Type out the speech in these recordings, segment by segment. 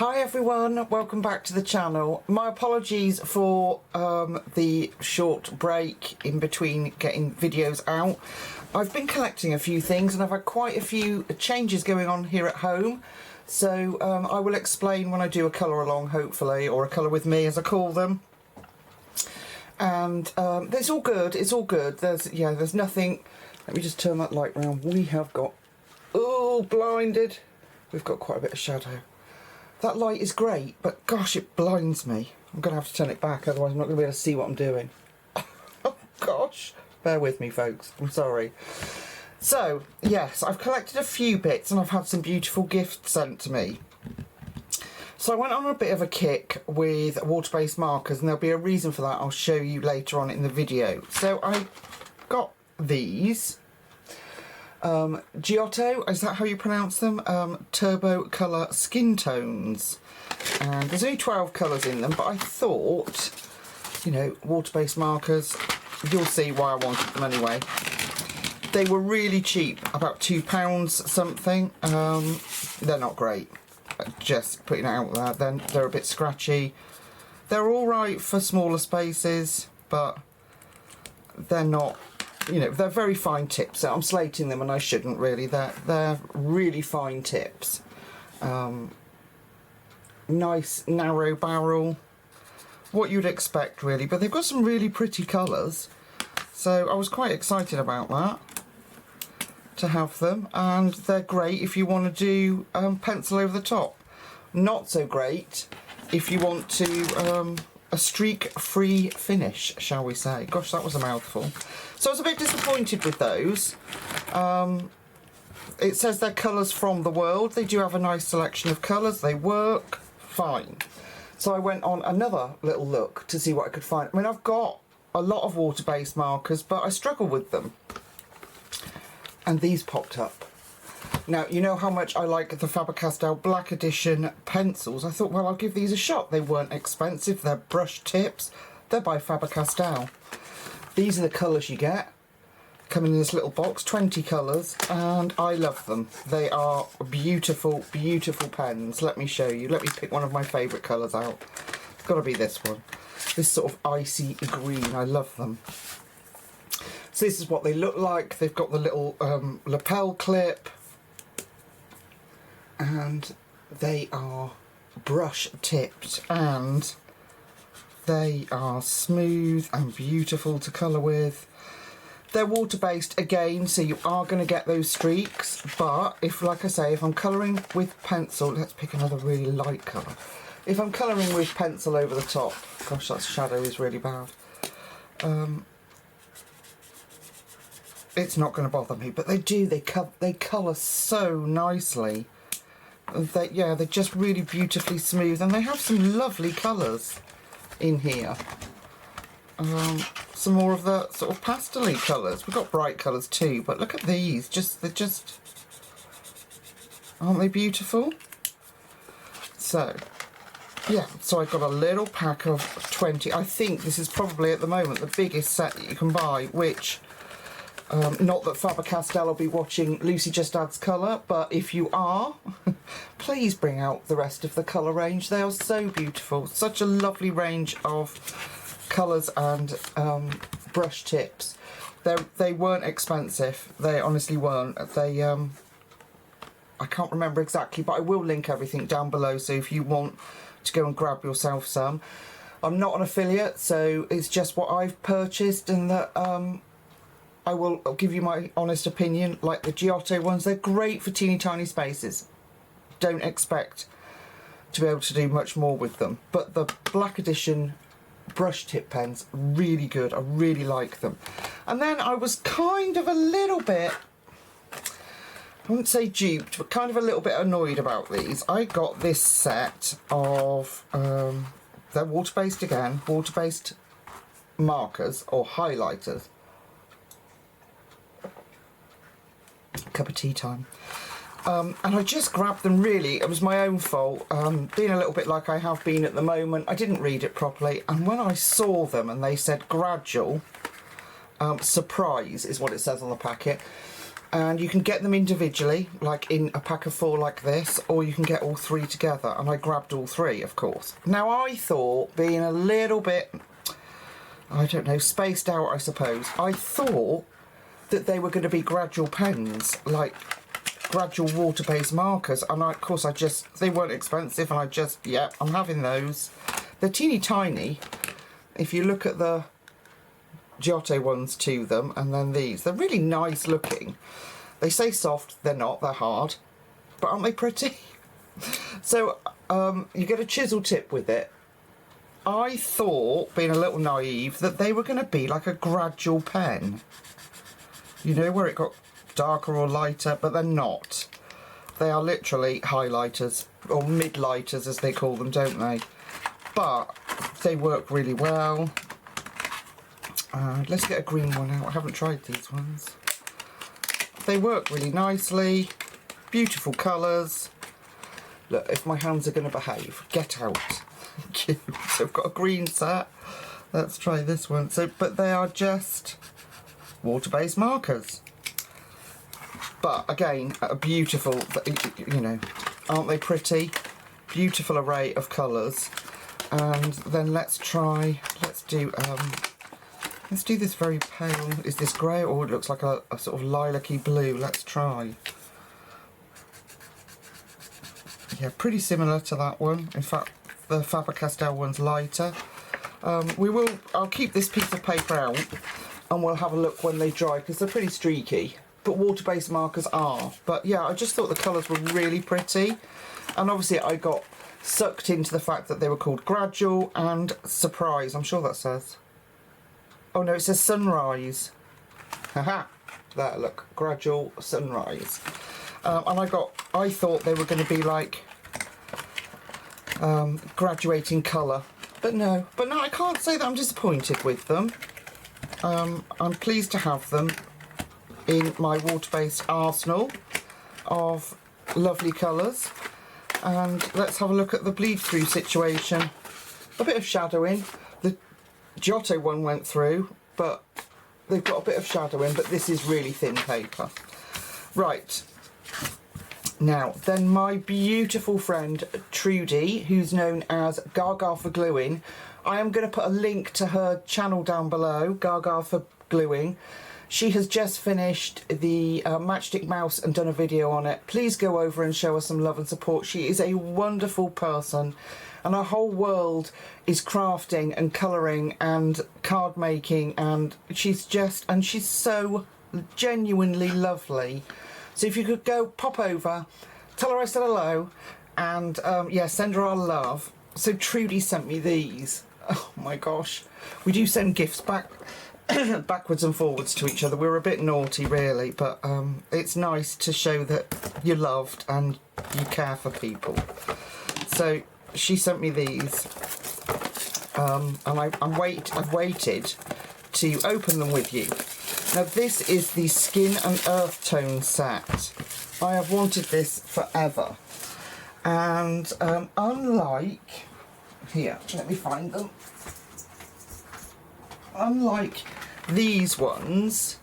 Hi everyone, welcome back to the channel. My apologies for the short break in between getting videos out. I've been collecting a few things and I've had quite a few changes going on here at home. So I will explain when I do a colour along, hopefully, or a colour with me as I call them. And it's all good, it's all good. There's nothing. Let me just turn that light round. We have got, oh, blinded. We've got quite a bit of shadow. That light is great, but gosh, it blinds me. I'm going to have to turn it back, otherwise I'm not going to be able to see what I'm doing. Oh gosh, bear with me folks, I'm sorry. So, yes, I've collected a few bits and I've had some beautiful gifts sent to me. So I went on a bit of a kick with water-based markers, and there'll be a reason for that I'll show you later on in the video. So I got these. Giotto, is that how you pronounce them? Turbo Colour Skin Tones. And there's only 12 colours in them, but I thought, you know, water-based markers, you'll see why I wanted them anyway. They were really cheap, about £2 something. They're not great, just putting it out there. Then they're a bit scratchy. They're alright for smaller spaces, but they're not. You know, they're very fine tips. So I'm slating them, and I shouldn't really. They're really fine tips. Nice narrow barrel, what you'd expect really. But they've got some really pretty colours, so I was quite excited about that, to have them. And they're great if you want to do pencil over the top. Not so great if you want to a streak-free finish, shall we say. Gosh, that was a mouthful. So I was a bit disappointed with those. It says they're colours from the world. They do have a nice selection of colours. They work fine. So I went on another little look to see what I could find. I mean, I've got a lot of water-based markers, but I struggle with them. And these popped up. Now, you know how much I like the Faber-Castell Black Edition pencils. I thought, well, I'll give these a shot. They weren't expensive. They're brush tips. They're by Faber-Castell. These are the colours you get. Come in this little box, 20 colours, and I love them. They are beautiful, beautiful pens. Let me show you. Let me pick one of my favourite colours out. It's got to be this one. This sort of icy green. I love them. So this is what they look like. They've got the little lapel clip. And they are brush tipped, and they are smooth and beautiful to colour with. They're water based again, so you are going to get those streaks, but if, like I say, if I'm colouring with pencil, let's pick another really light colour. If I'm colouring with pencil over the top, gosh, that shadow is really bad. It's not going to bother me, but they do, they colour so nicely. They're just really beautifully smooth, and they have some lovely colours in here. Some more of the sort of pastel-y colours. We've got bright colours too, but look at these. Aren't they beautiful? So, yeah, so I've got a little pack of 20. I think this is probably at the moment the biggest set that you can buy, which... not that Faber-Castell will be watching Lucy Just Adds Colour, but if you are, please bring out the rest of the colour range. They are so beautiful. Such a lovely range of colours and brush tips. They weren't expensive. They honestly weren't. They I can't remember exactly, but I will link everything down below, so if you want to go and grab yourself some. I'm not an affiliate, so it's just what I've purchased, and that... I'll give you my honest opinion. Like the Giotto ones, they're great for teeny tiny spaces. Don't expect to be able to do much more with them. But the Black Edition brush tip pens, really good. I really like them. And then I was kind of a little bit, I wouldn't say duped, but kind of a little bit annoyed about these. I got this set of, they're water-based again, water-based markers or highlighters. Cup of tea time. And I just grabbed them, really. It was my own fault. Being a little bit like I have been at the moment, I didn't read it properly, and when I saw them and they said gradual, surprise is what it says on the packet, And you can get them individually, like in a pack of 4 like this, or you can get all 3 together. And I grabbed all 3, of course. Now, I thought, being a little bit, I don't know, spaced out, I suppose, I thought that they were going to be gradual pens, like gradual water-based markers. And of course, they weren't expensive, and yeah, I'm having those. They're teeny tiny. If you look at the Giotto ones to them, and then these, they're really nice looking. They say soft, they're not, they're hard, but aren't they pretty? So you get a chisel tip with it. I thought, being a little naive, that they were going to be like a gradual pen, you know, where it got darker or lighter, but they're not. They are literally highlighters, or mid-lighters as they call them, don't they? But they work really well. Let's get a green one out. I haven't tried these ones. They work really nicely. Beautiful colours. Look, if my hands are going to behave, get out. So I've got a green set. Let's try this one. But they are just water-based markers. But again, a beautiful, you know, aren't they pretty? Beautiful array of colours. And then let's do this very pale. Is this grey, or it looks like a sort of lilac-y blue? Let's try. Yeah, pretty similar to that one. In fact, the Faber Castell one's lighter. I'll keep this piece of paper out, and we'll have a look when they dry, because they're pretty streaky. But water-based markers are. But yeah, I just thought the colours were really pretty. And obviously I got sucked into the fact that they were called Gradual and Surprise. I'm sure that says. Oh no, it says Sunrise. Haha. There, look. Gradual Sunrise. And I thought they were going to be like graduating colour. But no, I can't say that I'm disappointed with them. I'm pleased to have them in my water-based arsenal of lovely colours. And let's have a look at the bleed-through situation. A bit of shadowing. The Giotto one went through, but they've got a bit of shadowing, but this is really thin paper. Right. Now, then my beautiful friend Trudy, who's known as Gaga for Gluing, I am going to put a link to her channel down below, Gaga for Gluing. She has just finished the Matchstick Mouse and done a video on it. Please go over and show her some love and support. She is a wonderful person, and her whole world is crafting and colouring and card making, and she's so genuinely lovely. So if you could go pop over, tell her I said hello, and yeah, send her our love. So Trudy sent me these. Oh my gosh, we do send gifts back backwards and forwards to each other. We're a bit naughty really, but it's nice to show that you're loved and you care for people. So she sent me these, and I've waited to open them with you. Now this is the Skin and Earth Tone set. I have wanted this forever, and unlike, here, let me find them. Unlike these ones,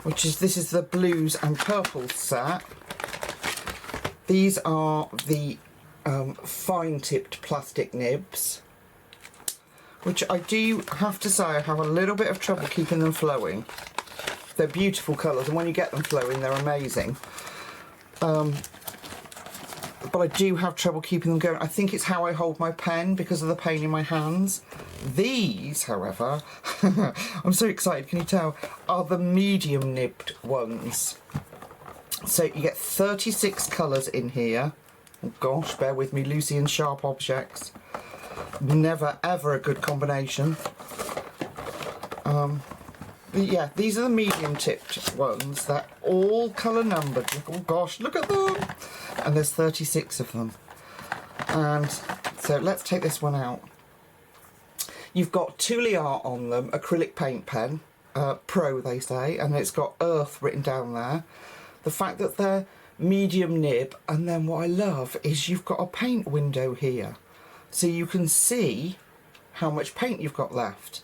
this is the blues and purples set, these are the fine tipped plastic nibs, which I do have to say I have a little bit of trouble keeping them flowing. They're beautiful colours, and when you get them flowing they're amazing. But I do have trouble keeping them going. I think it's how I hold my pen because of the pain in my hands. These, however, I'm so excited, can you tell, are the medium nibbed ones. So you get 36 colours in here. Oh gosh, bear with me, Lucy and Sharp Objects. Never ever a good combination. But yeah, these are the medium tipped ones. They're all colour numbered. Oh gosh, look at them! And there's 36 of them. And so let's take this one out. You've got Tule art on them, acrylic paint pen, pro they say, and it's got Earth written down there. The fact that they're medium nib, and then what I love is you've got a paint window here. So you can see how much paint you've got left.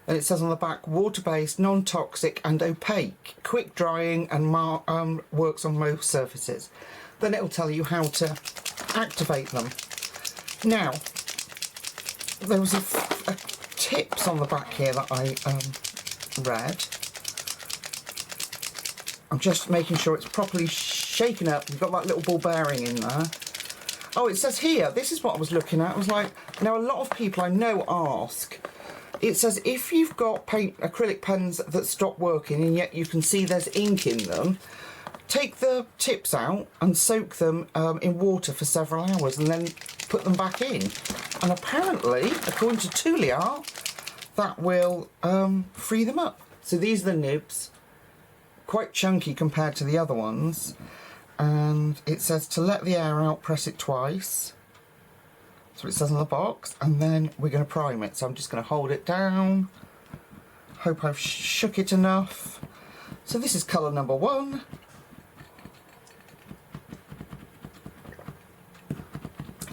And it says on the back, water-based, non-toxic and opaque, quick drying and works on most surfaces. Then it'll tell you how to activate them. Now, there was a tips on the back here that I read. I'm just making sure it's properly shaken up. You've got that little ball bearing in there. Oh, it says here, this is what I was looking at. I was like, now a lot of people I know ask, it says if you've got acrylic pens that stop working and yet you can see there's ink in them, take the tips out and soak them in water for several hours and then put them back in. And apparently, according to Tuliar, that will free them up. So these are the nibs, quite chunky compared to the other ones. And it says to let the air out, press it twice. That's what it says on the box. And then we're going to prime it. So I'm just going to hold it down. Hope I've shook it enough. So this is colour number 1.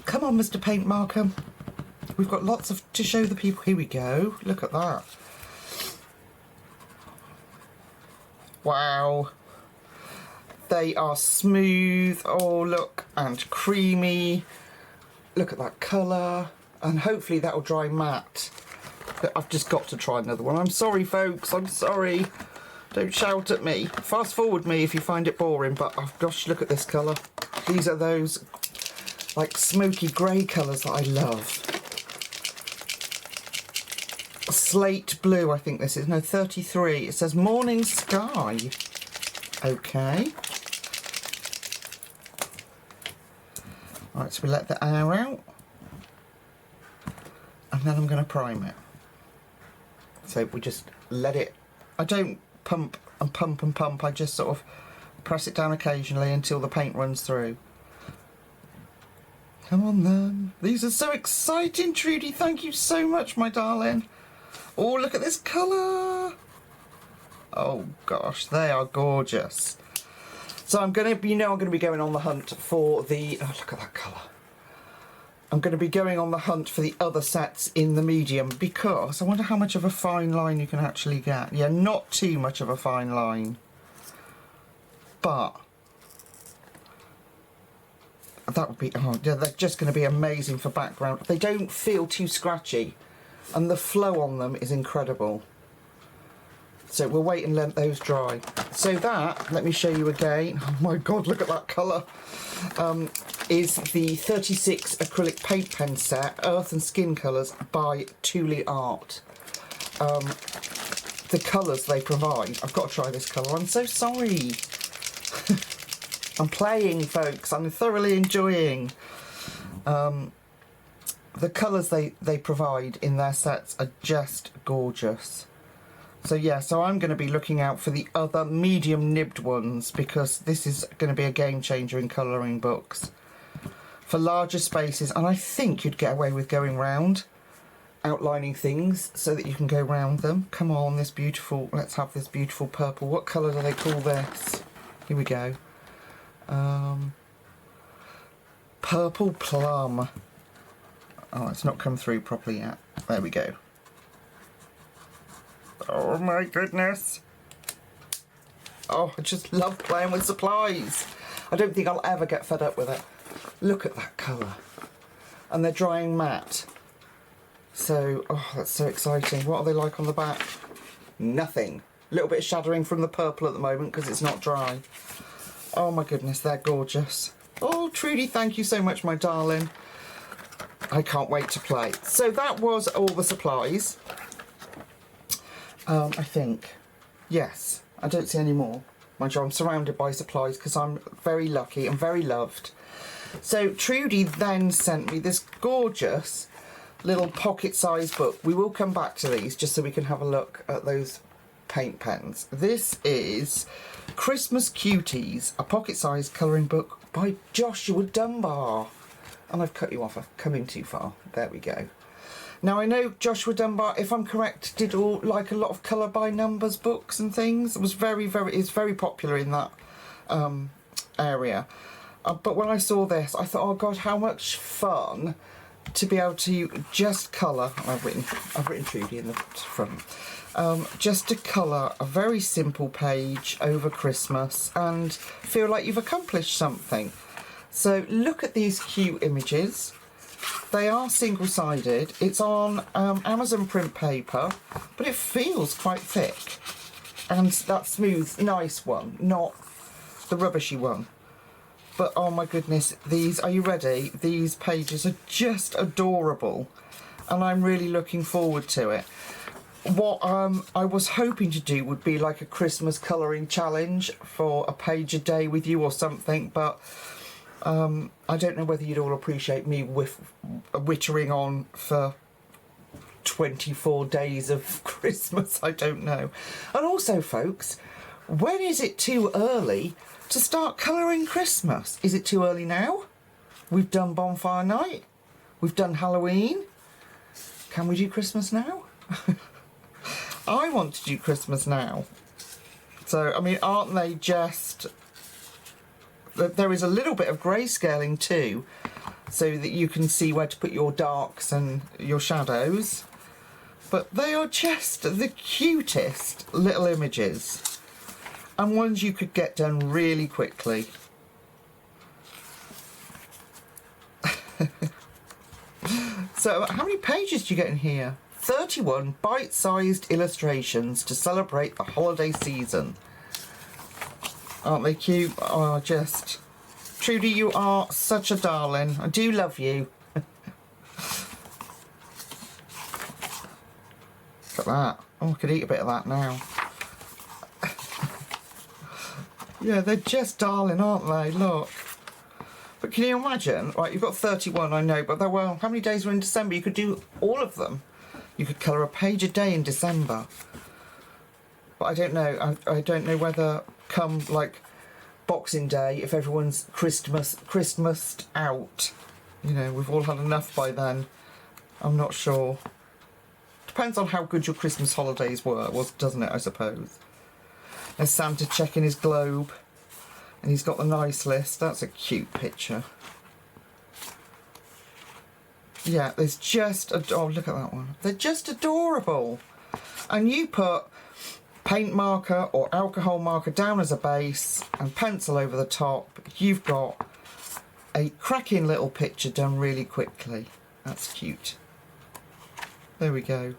Come on, Mr. Paint Marker. We've got lots to show the people. Here we go. Look at that. Wow. They are smooth, oh look, and creamy. Look at that colour, and hopefully that'll dry matte. But I've just got to try another one. I'm sorry, folks, I'm sorry. Don't shout at me. Fast forward me if you find it boring, but oh gosh, look at this colour. These are those like smoky grey colours that I love. Slate blue, I think this is. No, 33. It says morning sky. Okay. Right, so we let the air out. And then I'm going to prime it. So we just let it... I don't pump and pump and pump. I just sort of press it down occasionally until the paint runs through. Come on then. These are so exciting, Trudy. Thank you so much, my darling. Oh, look at this colour. Oh gosh, they are gorgeous. So I'm going to, I'm going to be going on the hunt for the, oh look at that colour. I'm going to be going on the hunt for the other sets in the medium because I wonder how much of a fine line you can actually get. Yeah, not too much of a fine line. But that would be, oh yeah, they're just going to be amazing for background. They don't feel too scratchy and the flow on them is incredible. So we'll wait and let those dry. So that, let me show you again. Oh my God, look at that colour. Is the 36 acrylic paint pen set, Earth and Skin Colours by Thule Art. The colours they provide. I've got to try this colour. I'm so sorry. I'm playing, folks. I'm thoroughly enjoying. The colours they provide in their sets are just gorgeous. So yeah, so I'm going to be looking out for the other medium nibbed ones because this is going to be a game changer in colouring books. For larger spaces, and I think you'd get away with going round, outlining things so that you can go round them. Come on, this beautiful, let's have this beautiful purple. What colour do they call this? Here we go. Purple plum. Oh, it's not come through properly yet. There we go. Oh my goodness. Oh, I just love playing with supplies. I don't think I'll ever get fed up with it. Look at that colour. And they're drying matte. So, oh, that's so exciting. What are they like on the back? Nothing. A little bit of shadowing from the purple at the moment because it's not dry. Oh my goodness, they're gorgeous. Oh, Trudy, thank you so much, my darling. I can't wait to play. So that was all the supplies. I think. Yes, I don't see any more. Mind you, I'm surrounded by supplies because I'm very lucky and very loved. So Trudy then sent me this gorgeous little pocket-sized book. We will come back to these just so we can have a look at those paint pens. This is Christmas Cuties, a pocket-sized colouring book by Joshua Dunbar. And I've cut you off, I've come in too far. There we go. Now I know Joshua Dunbar, if I'm correct, did all like a lot of colour by numbers books and things. It was very popular in that area. But when I saw this, I thought, oh God, how much fun to be able to just colour, I've written Trudy in the front, just to colour a very simple page over Christmas and feel like you've accomplished something. So look at these cute images. They are single-sided. It's on Amazon print paper, but it feels quite thick. And that smooth, nice one, not the rubbishy one. But oh my goodness, these, are you ready? These pages are just adorable. And I'm really looking forward to it. What I was hoping to do would be like a Christmas colouring challenge for a page a day with you or something, but I don't know whether you'd all appreciate me wittering on for 24 days of Christmas. I don't know. And also, folks, when is it too early to start colouring Christmas? Is it too early now? We've done bonfire night. We've done Halloween. Can we do Christmas now? I want to do Christmas now. So, I mean, aren't they just... There is a little bit of grayscaling too, so that you can see where to put your darks and your shadows. But they are just the cutest little images, and ones you could get done really quickly. So how many pages do you get in here? 31 bite-sized illustrations to celebrate the holiday season. Aren't they cute? Oh, just... Trudy, you are such a darling. I do love you. Look at that. Oh, I could eat a bit of that now. Yeah, they're just darling, aren't they? Look. But can you imagine? Right, you've got 31, I know, but there were... How many days were in December? You could do all of them. You could colour a page a day in December. But I don't know. I don't know whether... come like Boxing Day, if everyone's Christmased out, you know, we've all had enough by then. I'm not sure. Depends on how good your Christmas holidays were, doesn't it, I suppose. There's Santa checking his globe, and he's got the nice list. That's a cute picture. Yeah, there's just oh, look at that one. They're just adorable. And you put paint marker or alcohol marker down as a base and pencil over the top. You've got a cracking little picture done really quickly. That's cute. There we go.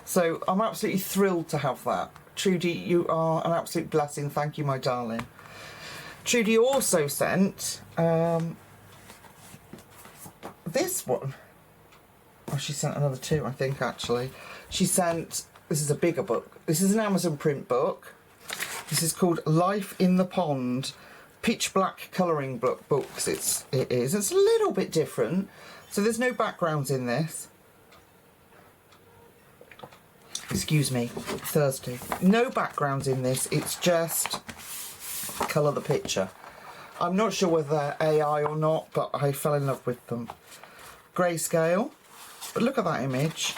So I'm absolutely thrilled to have that. Trudy, you are an absolute blessing. Thank you, my darling. Trudy also sent this one. Oh, she sent another two, I think, actually. She sent... This is a bigger book. This is an Amazon print book. This is called Life in the Pond. Pitch black colouring books. It is. It's a little bit different. So there's no backgrounds in this. Excuse me. Thirsty. No backgrounds in this. It's just colour the picture. I'm not sure whether they're AI or not, but I fell in love with them. Grayscale. But look at that image.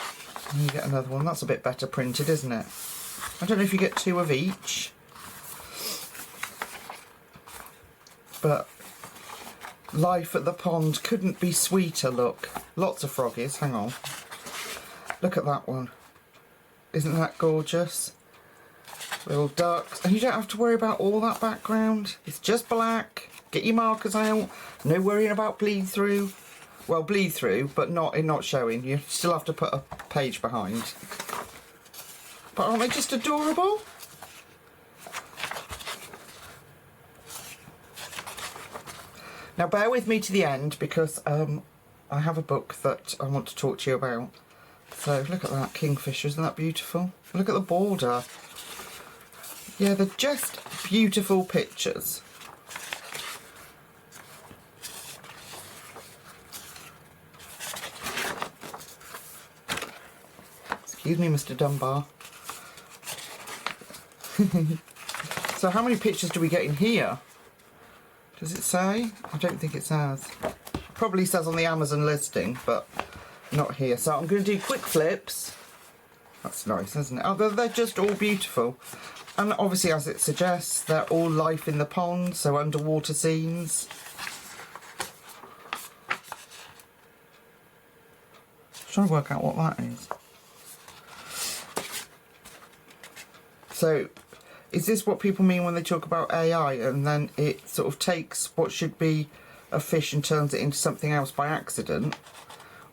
And you get another one. That's a bit better printed, isn't it? I don't know if you get two of each. But life at the pond couldn't be sweeter, look. Lots of froggies. Hang on. Look at that one. Isn't that gorgeous? Little ducks. And you don't have to worry about all that background. It's just black. Get your markers out. No worrying about bleed through. Well, bleed through, but not showing. You still have to put a page behind. But aren't they just adorable? Now bear with me to the end, because I have a book that I want to talk to you about. So look at that kingfisher, isn't that beautiful? Look at the border. Yeah, they're just beautiful pictures. Excuse me, Mr. Dunbar. So how many pictures do we get in here? Does it say? I don't think it says. Probably says on the Amazon listing, but not here. So I'm going to do quick flips. That's nice, isn't it? Oh, they're just all beautiful. And obviously, as it suggests, they're all life in the pond, so underwater scenes. Trying to work out what that is. So, is this what people mean when they talk about AI and then it sort of takes what should be a fish and turns it into something else by accident?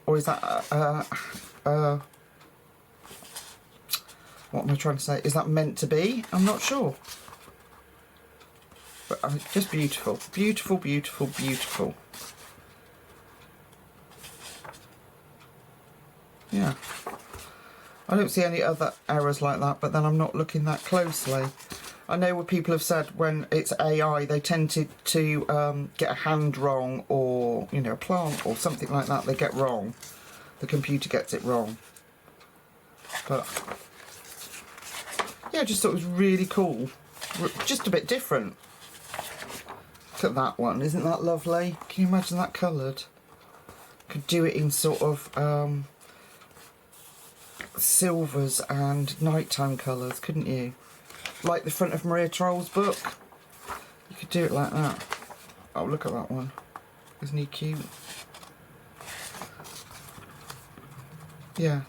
Or is that what am I trying to say? Is that meant to be? I'm not sure. But just beautiful. Beautiful, beautiful, beautiful. Yeah. I don't see any other errors like that, but then I'm not looking that closely. I know what people have said when it's AI, they tend to get a hand wrong, or, you know, a plant or something like that, they get wrong. The computer gets it wrong. But, yeah, I just thought it was really cool. Just a bit different. Look at that one, isn't that lovely? Can you imagine that coloured? Could do it in sort of silvers and nighttime colours, couldn't you? Like the front of Maria Troll's book. You could do it like that. Oh, look at that one. Isn't he cute? Yeah.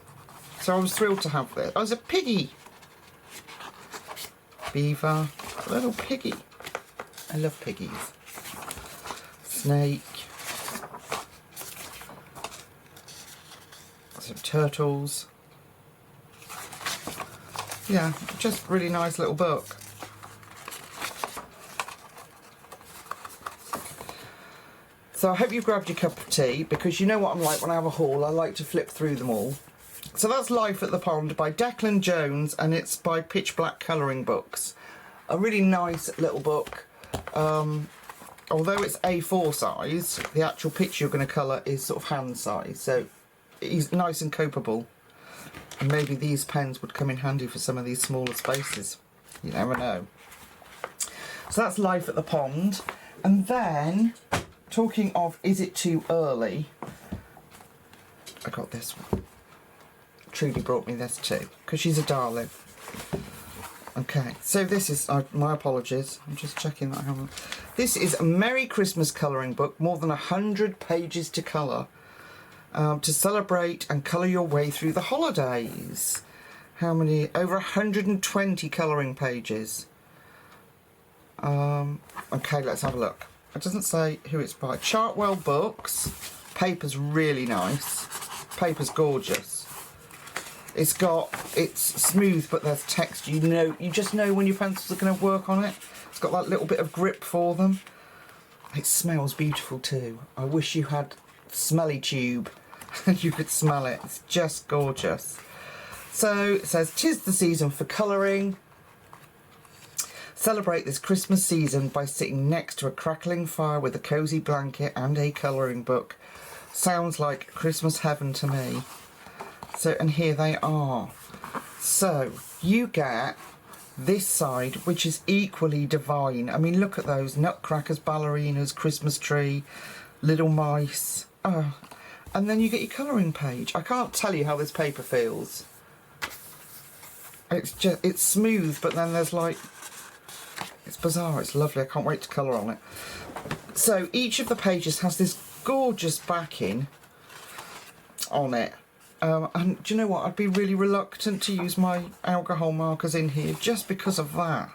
So I was thrilled to have this. I was a piggy. Beaver. A little piggy. I love piggies. Snake. Some turtles. Yeah, just really nice little book. So I hope you've grabbed your cup of tea, because you know what I'm like when I have a haul, I like to flip through them all. So that's Life at the Pond by Declan Jones, and it's by Pitch Black Colouring Books. A really nice little book. Although it's A4 size, the actual picture you're going to colour is sort of hand size, so it's nice and copeable. And maybe these pens would come in handy for some of these smaller spaces. You never know. So that's Life at the Pond. And then, talking of Is It Too Early, I got this one. Trudy brought me this too, because she's a darling. Okay, so this is, my apologies, I'm just checking that I haven't. This is a Merry Christmas colouring book, more than 100 pages to colour. To celebrate and colour your way through the holidays. How many? Over 120 colouring pages. Okay, let's have a look. It doesn't say who it's by. Chartwell Books. Paper's really nice. Paper's gorgeous. It's smooth, but there's text. You just know when your pencils are going to work on it. It's got that little bit of grip for them. It smells beautiful too. I wish you had smelly tube and you could smell it. It's just gorgeous. So it says, "'Tis the season for colouring. Celebrate this Christmas season by sitting next to a crackling fire with a cosy blanket and a colouring book. Sounds like Christmas heaven to me." So, and here they are. So you get this side, which is equally divine. I mean, look at those nutcrackers, ballerinas, Christmas tree, little mice. Oh. And then you get your colouring page. I can't tell you how this paper feels. It's smooth, but then there's like, it's bizarre, it's lovely. I can't wait to colour on it. So each of the pages has this gorgeous backing on it. And do you know what? I'd be really reluctant to use my alcohol markers in here just because of that.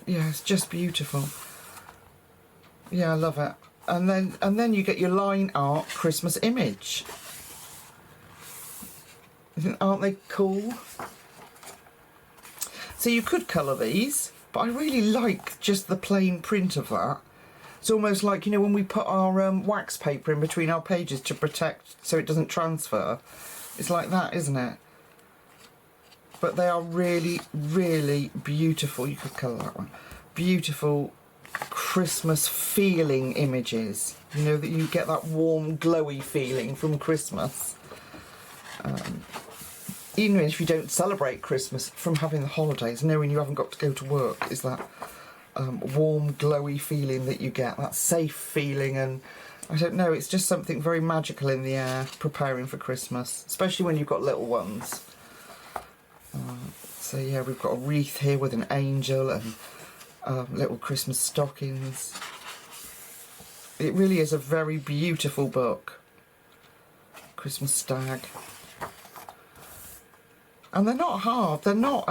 Yeah, it's just beautiful. Yeah, I love it. And then you get your line art Christmas image. Aren't they cool? So you could colour these, but I really like just the plain print of that. It's almost like, you know, when we put our wax paper in between our pages to protect so it doesn't transfer. It's like that, isn't it? But they are really, really beautiful. You could colour that one. Beautiful Christmas feeling images. You know, that you get that warm, glowy feeling from Christmas. Even if you don't celebrate Christmas, from having the holidays, knowing you haven't got to go to work, is that warm, glowy feeling that you get, that safe feeling. And I don't know, it's just something very magical in the air, preparing for Christmas, especially when you've got little ones. So yeah, we've got a wreath here with an angel and little Christmas stockings. It really is a very beautiful book. Christmas stag. And they're not hard. They're not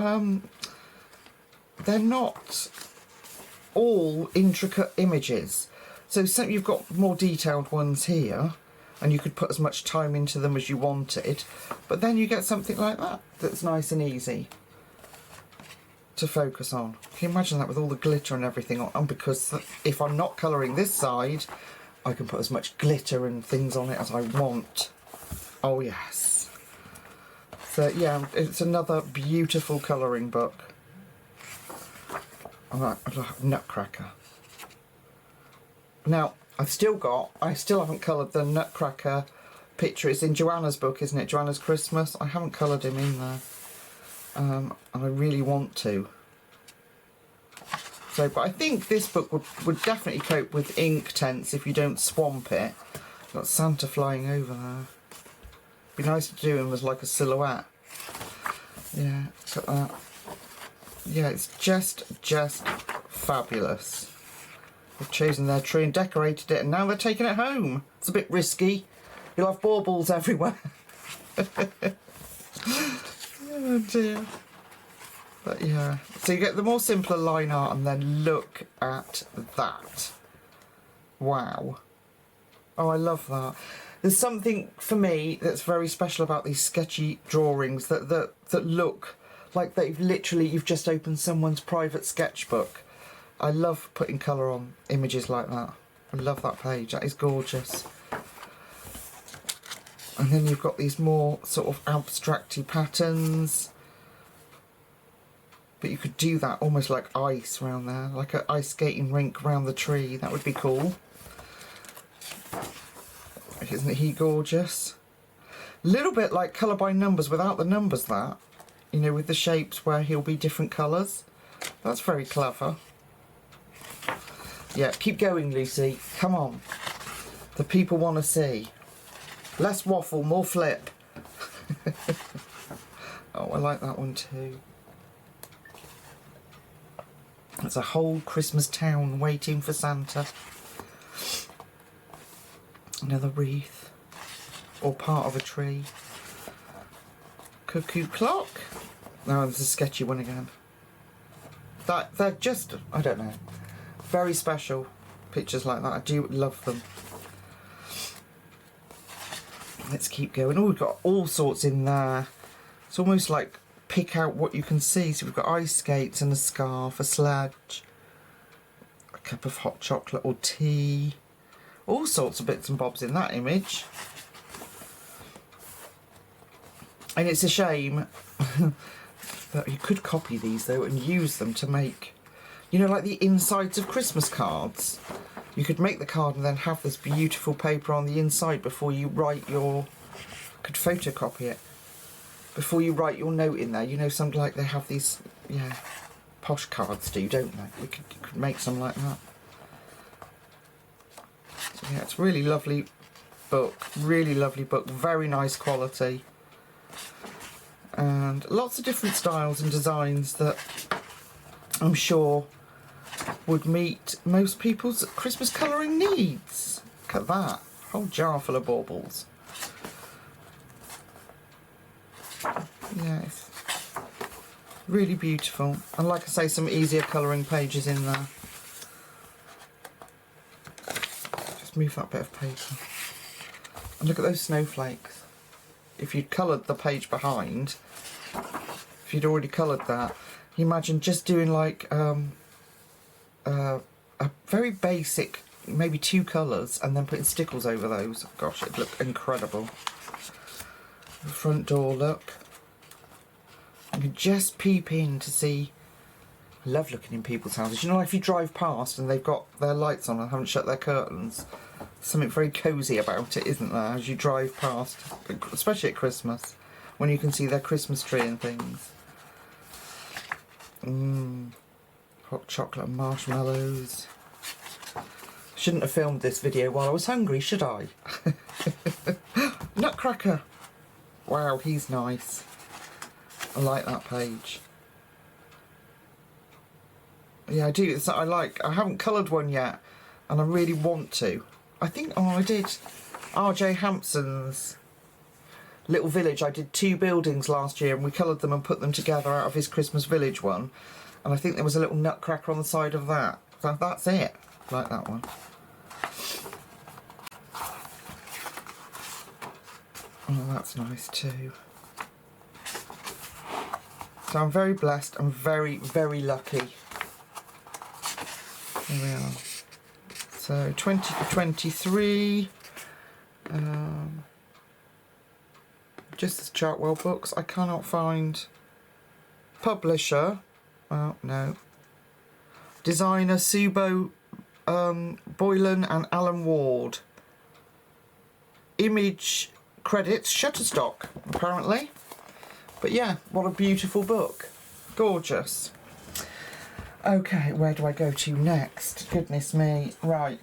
all intricate images. So you've got more detailed ones here, and you could put as much time into them as you wanted. But then you get something like that that's nice and easy to focus on. Can you imagine that with all the glitter and everything on? And because if I'm not colouring this side, I can put as much glitter and things on it as I want. Oh yes. So yeah, it's another beautiful colouring book. Nutcracker. Now, I still haven't coloured the Nutcracker picture. It's in Joanna's book, isn't it? Joanna's Christmas. I haven't coloured him in there. And I really want to. So, but I think this book would definitely cope with ink tents if you don't swamp it. Got Santa flying over there. Be nice to do him as like a silhouette. Yeah, look at that. Yeah, it's just fabulous. They've chosen their tree and decorated it, and now they're taking it home. It's a bit risky. You'll have baubles everywhere. Oh dear. But yeah, so you get the more simpler line art, and then look at that. Wow. Oh, I love that. There's something for me that's very special about these sketchy drawings that look like you've just opened someone's private sketchbook. I love putting colour on images like that. I love that page. That is gorgeous. And then you've got these more sort of abstracty patterns. But you could do that almost like ice around there, like an ice skating rink around the tree. That would be cool. Isn't he gorgeous? A little bit like colour by numbers without the numbers, that. You know, with the shapes where he'll be different colours. That's very clever. Yeah, keep going, Lucy. Come on. The people want to see. Less waffle, more flip. Oh, I like that one too. There's a whole Christmas town waiting for Santa. Another wreath. Or part of a tree. Cuckoo clock. No, there's a sketchy one again. They're just, I don't know, very special pictures like that. I do love them. Let's keep going. Oh, we've got all sorts in there. It's almost like pick out what you can see. So we've got ice skates and a scarf, a sledge, a cup of hot chocolate or tea. All sorts of bits and bobs in that image. And it's a shame that you could copy these though and use them to make, you know, like the insides of Christmas cards. You could make the card and then have this beautiful paper on the inside before you write your, could photocopy it before you write your note in there. You know, something like they have these, yeah, posh cards do, don't they? You could make some like that. So yeah, it's really lovely book, very nice quality. And lots of different styles and designs that I'm sure would meet most people's Christmas colouring needs. Look at that, whole jar full of baubles. Yes, really beautiful. And like I say, some easier colouring pages in there. Just move that bit of paper. And look at those snowflakes. If you'd coloured the page behind, if you'd already coloured that, you imagine just doing like a very basic, maybe 2 colours, and then putting stickles over those. Gosh, it'd look incredible. The front door, look. You can just peep in to see. I love looking in people's houses. You know, if you drive past and they've got their lights on and haven't shut their curtains, something very cosy about it, isn't there, as you drive past, especially at Christmas, when you can see their Christmas tree and things. Hot chocolate and marshmallows. Shouldn't have filmed this video while I was hungry, should I? Nutcracker. Wow, he's nice. I like that page. Yeah, I do. I haven't coloured one yet, and I really want to. I think, oh, I did R.J. Hampson's little village. I did 2 buildings last year and we coloured them and put them together out of his Christmas village one. And I think there was a little nutcracker on the side of that. So that's it. I like that one. Oh, that's nice too. So I'm very blessed. I'm very, very lucky. Here we are. So 2023. Just as Chartwell books. I cannot find publisher. Well, no. Designer Subo Boylan and Alan Ward. Image credits Shutterstock, apparently. But yeah, what a beautiful book. Gorgeous. Okay, where do I go to next? Goodness me. Right.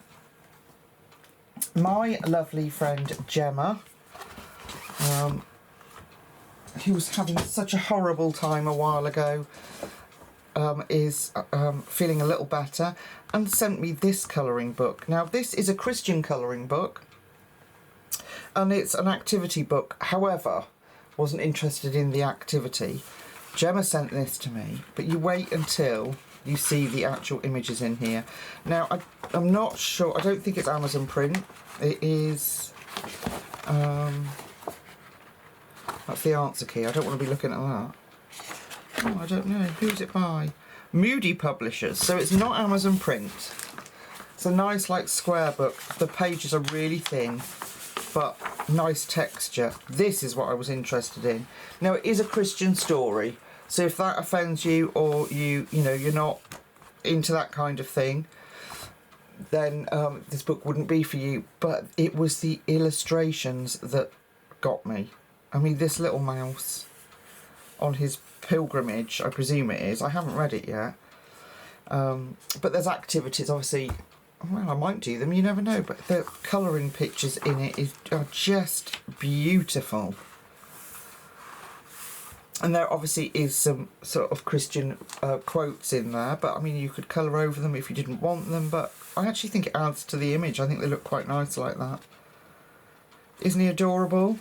My lovely friend Gemma, who was having such a horrible time a while ago, is feeling a little better and sent me this colouring book. Now, this is a Christian colouring book and it's an activity book. However, wasn't interested in the activity. Gemma sent this to me, but you wait until you see the actual images in here. Now, I'm not sure. I don't think it's Amazon print. It is... that's the answer key. I don't want to be looking at that. Oh, I don't know. Who's it by? Moody Publishers. So it's not Amazon print. It's a nice, like, square book. The pages are really thin, but nice texture. This is what I was interested in. Now, it is a Christian story. So if that offends you, or you know, you're not into that kind of thing, then this book wouldn't be for you. But it was the illustrations that got me. I mean, this little mouse on his pilgrimage, I presume it is. I haven't read it yet. But there's activities, obviously. Well, I might do them, you never know. But the colouring pictures in it are just beautiful. And there obviously is some sort of Christian quotes in there, but I mean, you could colour over them if you didn't want them, but I actually think it adds to the image. I think they look quite nice like that. Isn't he adorable?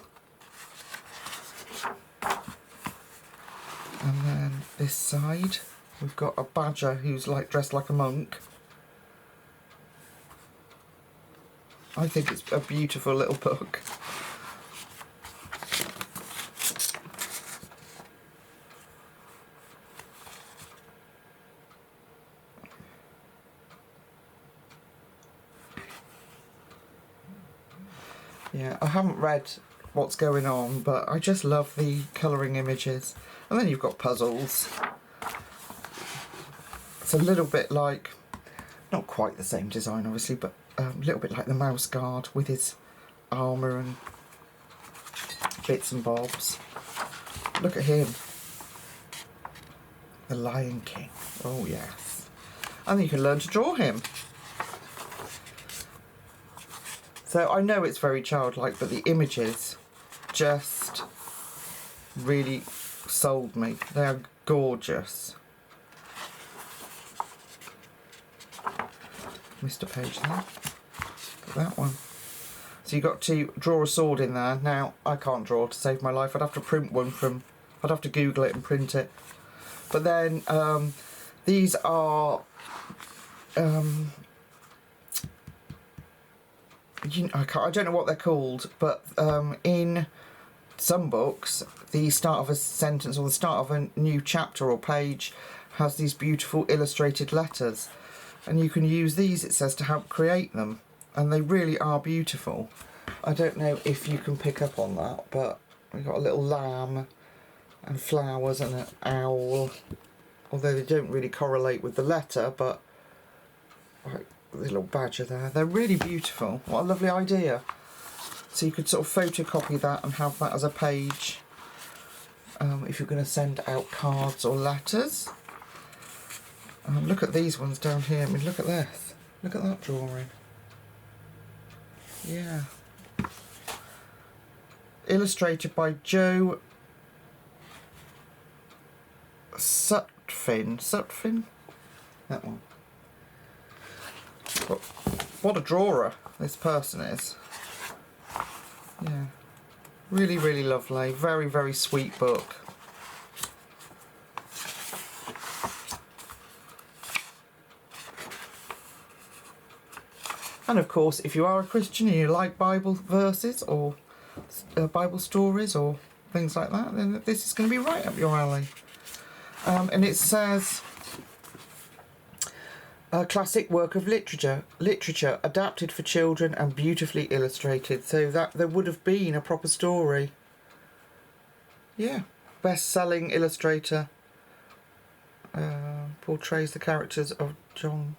And then this side, we've got a badger who's like dressed like a monk. I think it's a beautiful little book. Yeah, I haven't read what's going on, but I just love the colouring images. And then you've got puzzles. It's a little bit like, not quite the same design obviously, but a little bit like the Mouse Guard with his armour and bits and bobs. Look at him. The Lion King. Oh yes. And then you can learn to draw him. So I know it's very childlike, but the images just really sold me. They are gorgeous. Missed a page there. Got that one. So you got to draw a sword in there. Now, I can't draw to save my life. I'd have to print one from... I'd have to Google it and print it. But then these are... I don't know what they're called, but in some books, the start of a sentence or the start of a new chapter or page has these beautiful illustrated letters. And you can use these, it says, to help create them. And they really are beautiful. I don't know if you can pick up on that, but we've got a little lamb and flowers and an owl. Although they don't really correlate with the letter, but... Right, the little badger there. They're really beautiful. What a lovely idea. So you could sort of photocopy that and have that as a page if you're going to send out cards or letters. Look at these ones down here. I mean, look at this. Look at that drawing. Yeah. Illustrated by Joe Sutphin. Sutphin? That one. What a drawer this person is. Yeah. Really, really lovely. Very, very sweet book. And of course, if you are a Christian and you like Bible verses or Bible stories or things like that, then this is going to be right up your alley. And it says, a classic work of literature adapted for children and beautifully illustrated. So that there would have been a proper story. Yeah, best-selling illustrator. Portrays the characters of John.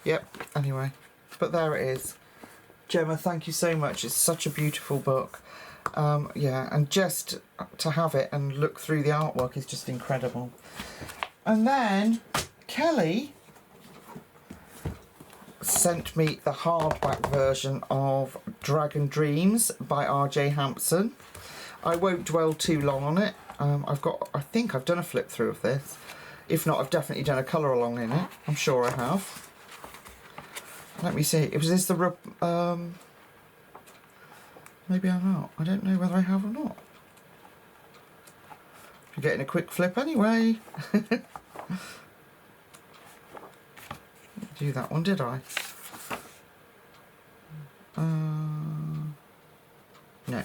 Yep, anyway. But there it is. Gemma, thank you so much. It's such a beautiful book. Yeah, and just to have it and look through the artwork is just incredible. And then Kelly sent me the hardback version of Dragon Dreams by R.J. Hampson. I won't dwell too long on it. I think I've done a flip through of this. If not, I've definitely done a colour along in it. I'm sure I have. Let me see. Was this the... maybe I'm not. I don't know whether I have or not. You're getting a quick flip anyway. Do that one, did I? No.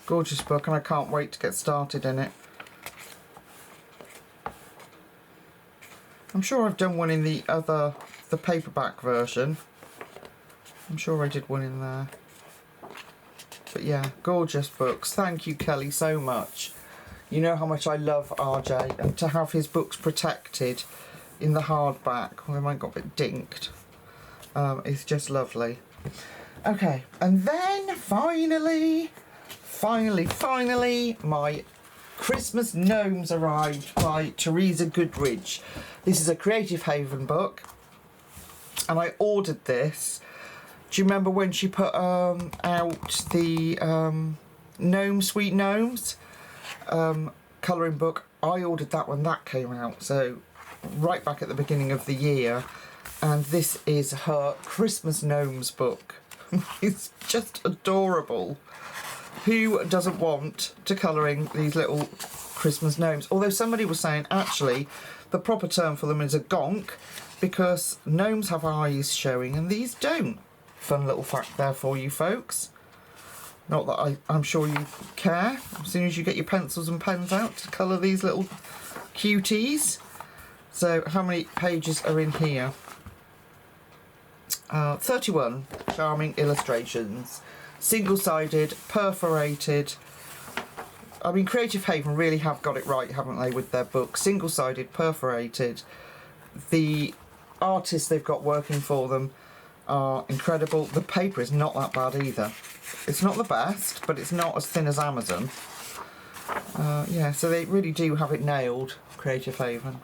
Gorgeous book, and I can't wait to get started in it. I'm sure I've done one in the paperback version. I'm sure I did one in there. But yeah, gorgeous books. Thank you, Kelly, so much. You know how much I love RJ, and to have his books protected in the hardback, well, mine got a bit dinked, is just lovely. Okay, and then finally, my Christmas Gnomes arrived by Theresa Goodridge. This is a Creative Haven book, and I ordered this. Do you remember when she put out the Sweet Gnomes colouring book? I ordered that when that came out, so right back at the beginning of the year, and this is her Christmas Gnomes book. It's just adorable. Who doesn't want to colouring these little Christmas gnomes? Although somebody was saying, actually, the proper term for them is a gonk, because gnomes have eyes showing and these don't. Fun little fact there for you folks. Not that I'm sure you care. As soon as you get your pencils and pens out to colour these little cuties. So how many pages are in here? 31 charming illustrations. Single-sided, perforated. I mean, Creative Haven really have got it right, haven't they, with their book? Single-sided, perforated. The artists they've got working for them are incredible. The paper is not that bad either. It's not the best, but it's not as thin as Amazon. Yeah, so they really do have it nailed, Creative Haven.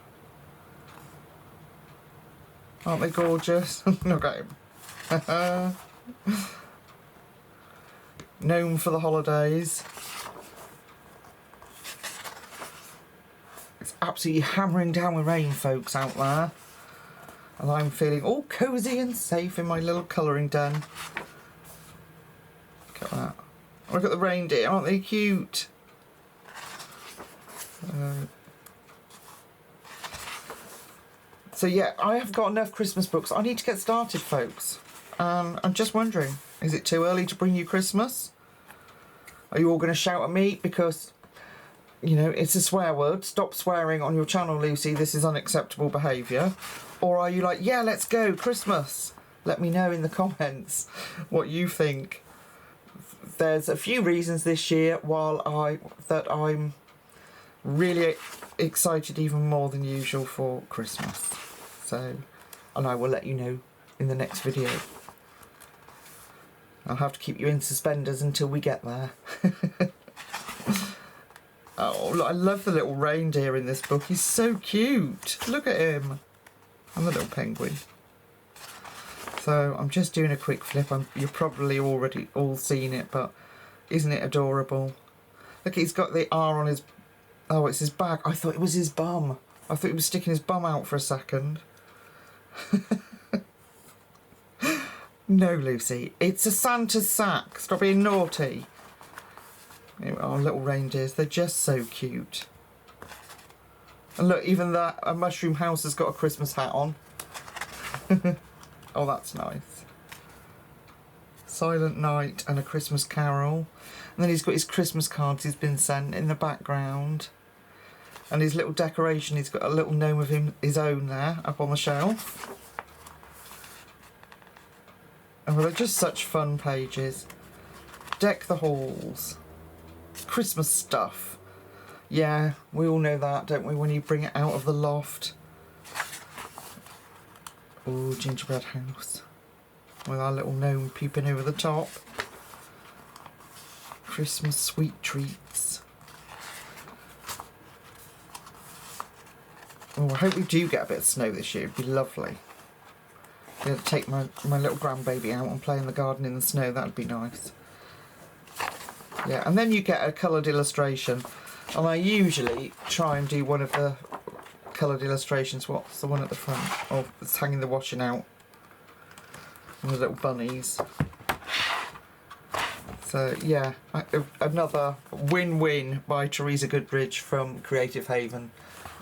Aren't they gorgeous? Look at him. Gnome for the holidays. It's absolutely hammering down with rain, folks, out there. And I'm feeling all cosy and safe in my little colouring den. Look at that. Look at the reindeer, aren't they cute? So yeah, I have got enough Christmas books. I need to get started, folks. I'm just wondering, is it too early to bring you Christmas? Are you all going to shout at me because, you know, it's a swear word? Stop swearing on your channel, Lucy. This is unacceptable behaviour. Or are you like, yeah, let's go, Christmas? Let me know in the comments what you think. There's a few reasons this year that I'm really excited even more than usual for Christmas. So, and I will let you know in the next video. I'll have to keep you in suspenders until we get there. Oh, look, I love the little reindeer in this book. He's so cute. Look at him. And the little penguin. So I'm just doing a quick flip. You've probably already all seen it, but isn't it adorable? Look, he's got the R on his... Oh, it's his back. I thought it was his bum. I thought he was sticking his bum out for a second. No, Lucy, it's a Santa's sack. Stop being naughty. Our little reindeers, they're just so cute. And look, even that a mushroom house has got a Christmas hat on. Oh, that's nice. Silent Night and A Christmas Carol. And then he's got his Christmas cards he's been sent in the background. And his little decoration, he's got a little gnome of his own there up on the shelf. Oh, well, they're just such fun pages. Deck the halls. Christmas stuff. Yeah, we all know that, don't we, when you bring it out of the loft. Oh, gingerbread house. With our little gnome peeping over the top. Christmas sweet treats. Oh, I hope we do get a bit of snow this year. It'd be lovely. I'm going to take my little grandbaby out and play in the garden in the snow. That'd be nice. Yeah, and then you get a coloured illustration. And I usually try and do one of the coloured illustrations. What's the one at the front? Oh, it's hanging the washing out. And the little bunnies. So, yeah, another win-win by Theresa Goodbridge from Creative Haven.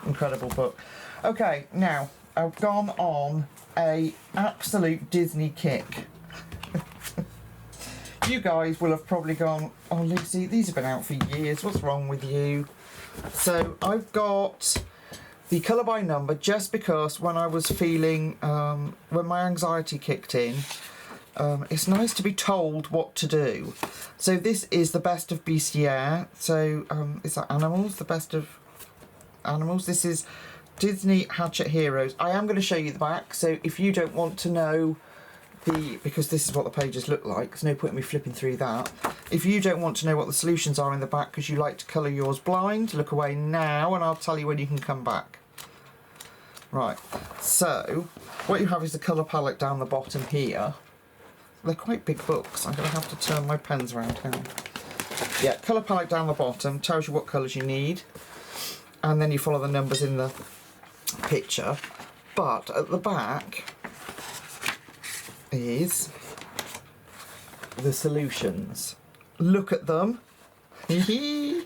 Incredible book. Okay, now, I've gone on a absolute Disney kick. You guys will have probably gone, oh Lucy, these have been out for years, what's wrong with you? So I've got the colour by number just because when I was feeling, when my anxiety kicked in, it's nice to be told what to do. So this is the best of bestiaire. So is that animals? The best of animals. This is Disney Hachet Heroes. I am going to show you the back, so if you don't want to know because this is what the pages look like, there's no point in me flipping through that. If you don't want to know what the solutions are in the back because you like to colour yours blind, look away now and I'll tell you when you can come back. Right, so what you have is the colour palette down the bottom here. They're quite big books. I'm going to have to turn my pens around. Hang on. Yeah, colour palette down the bottom tells you what colours you need. And then you follow the numbers in the picture. But at the back is the solutions. Look at them. So you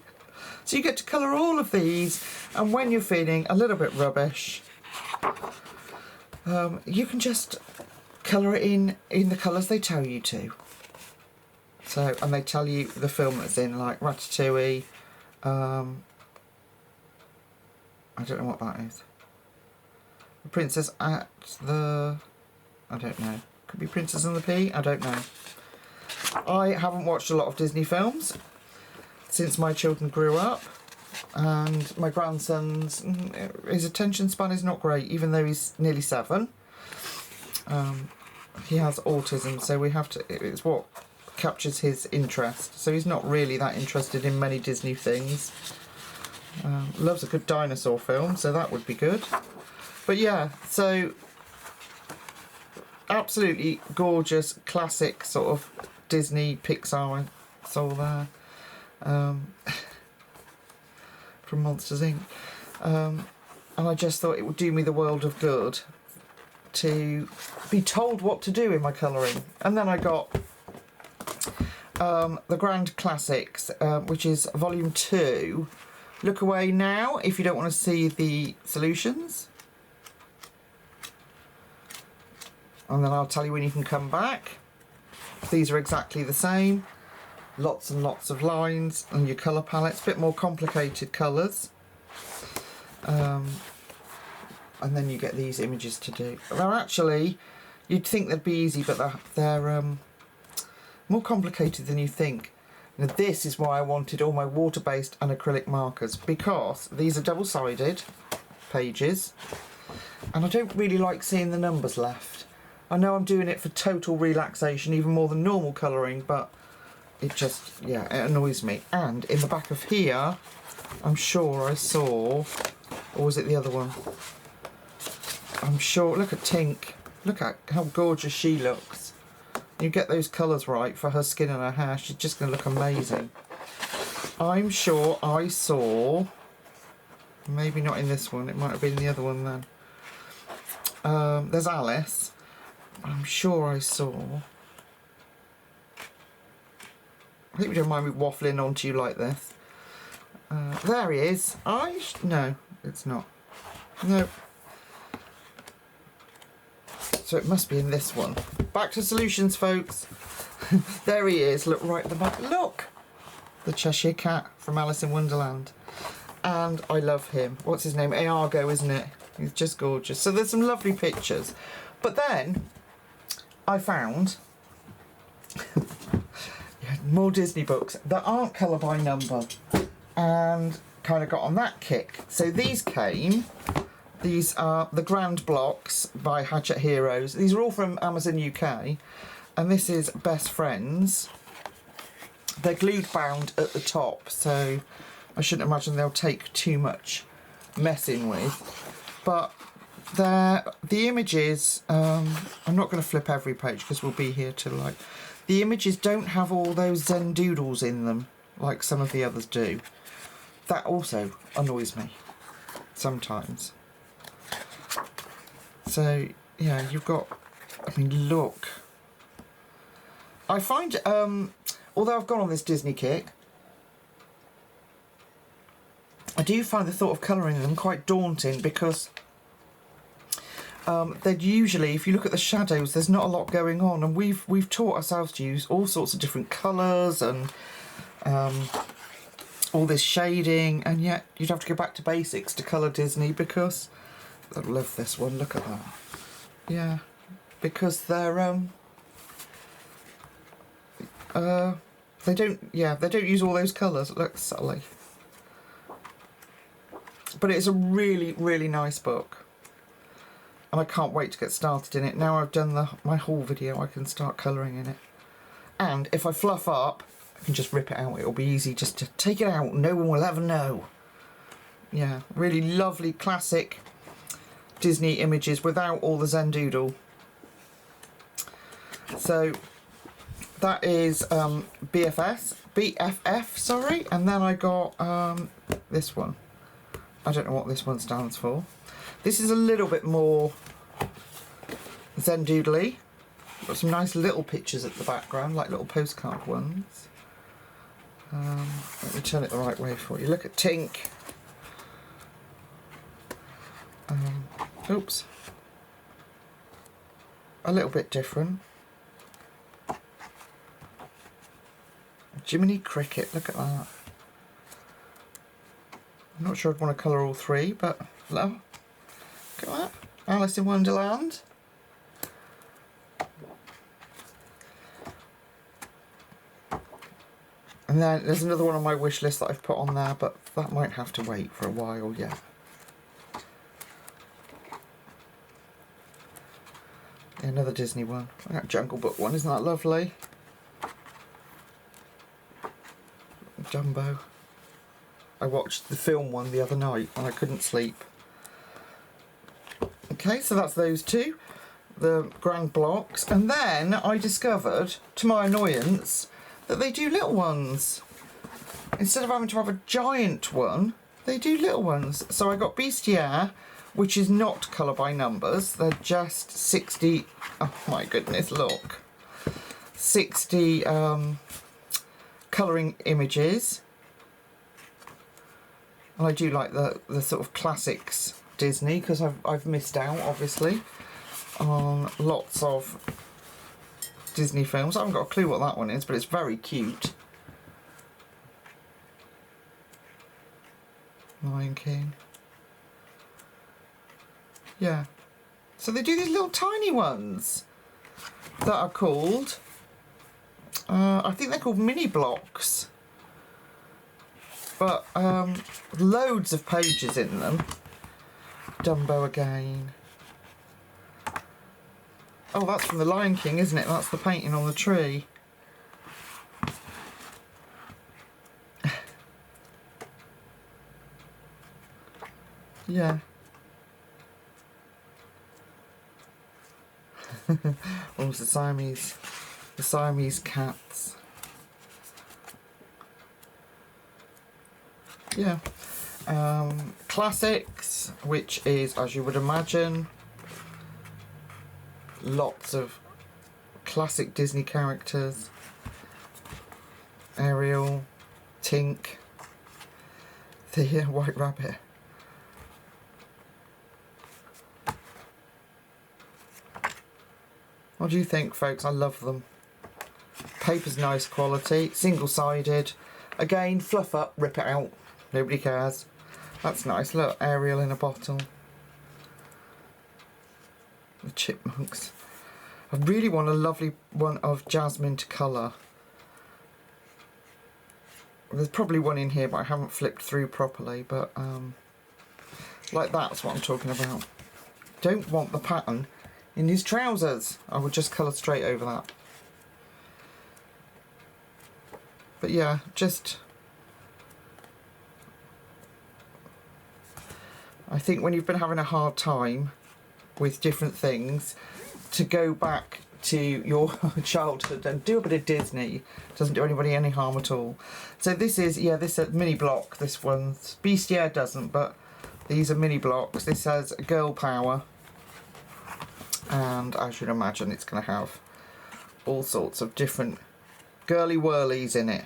get to colour all of these, and when you're feeling a little bit rubbish, you can just colour it in the colours they tell you to. So, and they tell you the film that's in, like Ratatouille. I don't know what that is. The Princess at the... I don't know. Could be Princess and the Pea? I don't know. I haven't watched a lot of Disney films since my children grew up. And my grandson's... his attention span is not great, even though he's nearly 7. He has autism, so we have to... it's what captures his interest. So he's not really that interested in many Disney things. Loves a good dinosaur film, so that would be good. But yeah, so absolutely gorgeous, classic sort of Disney, Pixar, it's all there. From Monsters Inc. And I just thought it would do me the world of good to be told what to do in my colouring. And then I got the Grand Classics, which is volume 2. Look away now if you don't want to see the solutions. And then I'll tell you when you can come back. These are exactly the same. Lots and lots of lines and your colour palettes, a bit more complicated colours. And then you get these images to do. They're actually, you'd think they'd be easy, but they're more complicated than you think. Now this is why I wanted all my water-based and acrylic markers, because these are double-sided pages and I don't really like seeing the numbers left. I know I'm doing it for total relaxation, even more than normal colouring, but it just, yeah, it annoys me. And in the back of here, I'm sure I saw, or was it the other one? I'm sure, look at Tink. Look at how gorgeous she looks. You get those colours right for her skin and her hair, she's just going to look amazing. I'm sure I saw, maybe not in this one, it might have been the other one then. There's Alice. I'm sure I saw. I think you don't mind me waffling onto you like this. There he is. No, it's not. No. So it must be in this one. Back to solutions, folks. There he is. Look right at the back. Look! The Cheshire Cat from Alice in Wonderland. And I love him. What's his name? Iago, isn't it? He's just gorgeous. So there's some lovely pictures. But then I found more Disney books that aren't colour by number. And kind of got on that kick. So these came. These are the Grand Blocks by Hachet Heroes. These are all from Amazon UK. And this is Best Friends. They're glued bound at the top, so I shouldn't imagine they'll take too much messing with. But the images, I'm not going to flip every page because we'll be here till like... The images don't have all those Zen doodles in them like some of the others do. That also annoys me sometimes. So, yeah, you've got... I mean, look. I find, although I've gone on this Disney kick, I do find the thought of colouring them quite daunting because they're usually, if you look at the shadows, there's not a lot going on, and we've taught ourselves to use all sorts of different colours and all this shading, and yet you'd have to go back to basics to colour Disney because I love this one. Look at that. Yeah, because they're they don't use all those colours. It looks subtly, but it's a really, really nice book, and I can't wait to get started in it. Now I've done my haul video, I can start colouring in it, and if I fluff up, I can just rip it out. It'll be easy just to take it out. No one will ever know. Yeah, really lovely classic Disney images without all the Zen doodle. So that is BFF, sorry, and then I got this one. I don't know what this one stands for. This is a little bit more Zen doodly. Got some nice little pictures at the background, like little postcard ones. Let me turn it the right way for you. Look at Tink. Oops. A little bit different. Jiminy Cricket, look at that. I'm not sure I'd want to colour all three, but look at that. Alice in Wonderland. And then there's another one on my wish list that I've put on there, but that might have to wait for a while yet. Yeah, another Disney one. That Jungle Book one, isn't that lovely? Jumbo. I watched the film one the other night and I couldn't sleep. Okay, so that's those two, the Grand Blocks, and then I discovered, to my annoyance, that they do little ones. Instead of having to have a giant one, they do little ones. So I got Bestiaire, which is not colour by numbers. They're just 60. Oh my goodness, look. 60 colouring images. And I do like the sort of classics Disney because I've missed out, obviously, on lots of Disney films. I haven't got a clue what that one is, but it's very cute. Lion King. Yeah. So they do these little tiny ones that are called, I think they're called mini blocks. But loads of pages in them. Dumbo again. Oh, that's from the Lion King, isn't it? That's the painting on the tree. Yeah. Oh, the Siamese cats. Yeah. Classics, which is, as you would imagine, lots of classic Disney characters. Ariel, Tink, the White Rabbit. What do you think, folks? I love them. Paper's nice quality, single-sided. Again, fluff up, rip it out. Nobody cares. That's nice. Look, Ariel in a bottle. The chipmunks. I really want a lovely one of Jasmine to colour. There's probably one in here, but I haven't flipped through properly. But like that's what I'm talking about. Don't want the pattern in his trousers. I would just colour straight over that. But yeah, just I think when you've been having a hard time with different things, to go back to your childhood and do a bit of Disney doesn't do anybody any harm at all. So this is, yeah, this is a mini block. This one's Bustier doesn't, but these are mini blocks. This has girl power, and as you'd imagine, it's going to have all sorts of different girly whirlies in it.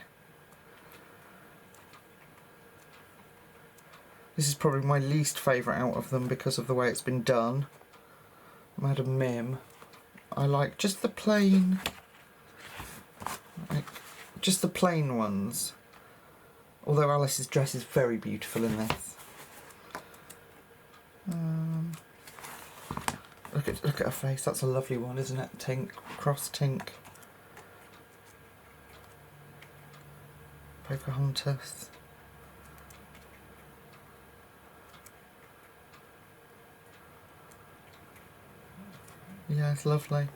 This is probably my least favourite out of them because of the way it's been done. Madam Mim. I like just the plain, just the plain ones. Although Alice's dress is very beautiful in this. Look at her face. That's a lovely one, isn't it? Tink, cross Tink. Pocahontas. Yeah, it's lovely.